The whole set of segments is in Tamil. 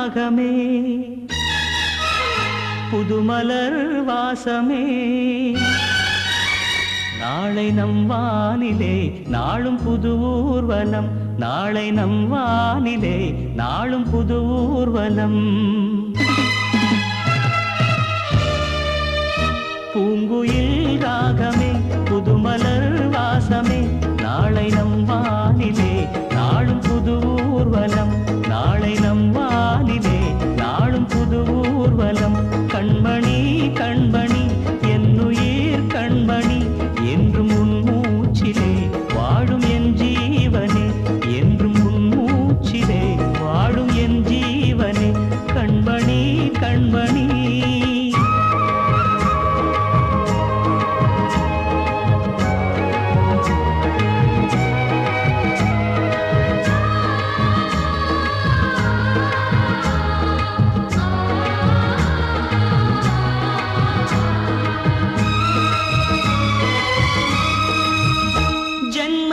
ராகமே புதுமலர் வாசமே நாளை நம் வானிலே நாளும் புது ஊர்வலம் நாளை நம் வானிலே நாளும் புது ஊர்வலம் பூங்குயில் ராகமே புதுமலர் வாசமே நாளை நம் வானிலே நாளும் புது ஊர்வலம் நாளை நம் வானிலே நாளும் புது ஊர்வலம் கண்மணி கண்மணி என்னுயிர் கண்மணி என்றும் உன் மூச்சிலே வாழும் என் ஜீவனே என்றும் உன் மூச்சிலே வாழும் என் ஜீவனே கண்மணி கண்மணி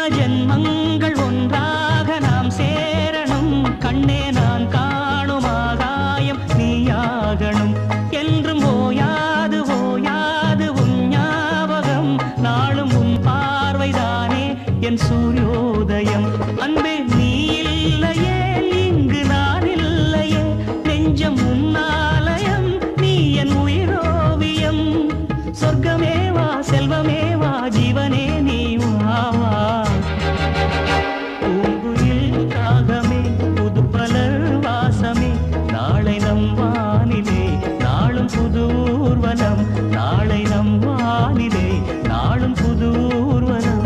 ஜென்மங்கள் ஒன்றாக நாம் சேரணும் கண்ணே நான் காணும் ஆகாயம் நீயாகணும் என்றும் ஓயாது ஓயாது உன் ஞாபகம் நாளும் உன் பார்வைதானே என் சூரியோதயம் அன்பே நீ இல்லையே இங்கு நான் இல்லையே நெஞ்சம் உன்னாலயம் நீ என் உயிரோவியம் சொர்க்கமே வா செல்வமே வா ஜீவனே நீ வா வா பூங்குயில் ராகமே புதுமலர் வாசமே நாளை நம் வானிலே நாளும் புது ஊர்வலம் நாளை நம் வானிலே நாளும் புது ஊர்வலம்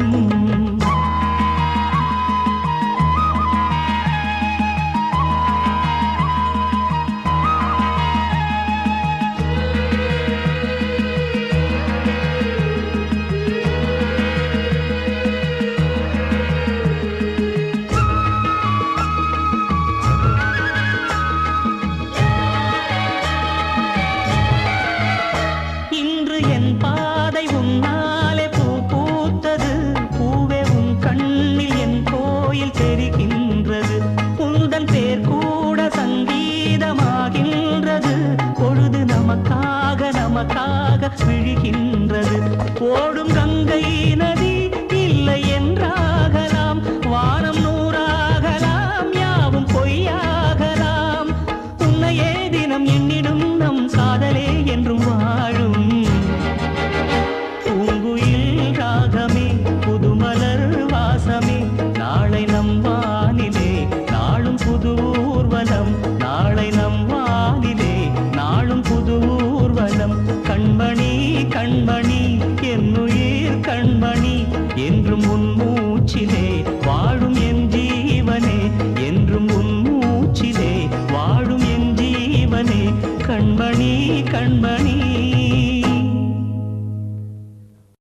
என் பாதை உன்னாலே பூ பூத்தது பூவே உன் கண்ணில் என் கோயில் தெரிகின்றது உந்தன் பேர் கூட சங்கீதமாகின்றது பொழுது நமக்காக நமக்காக விழுகின்றது ஓடும் கங்கை நதி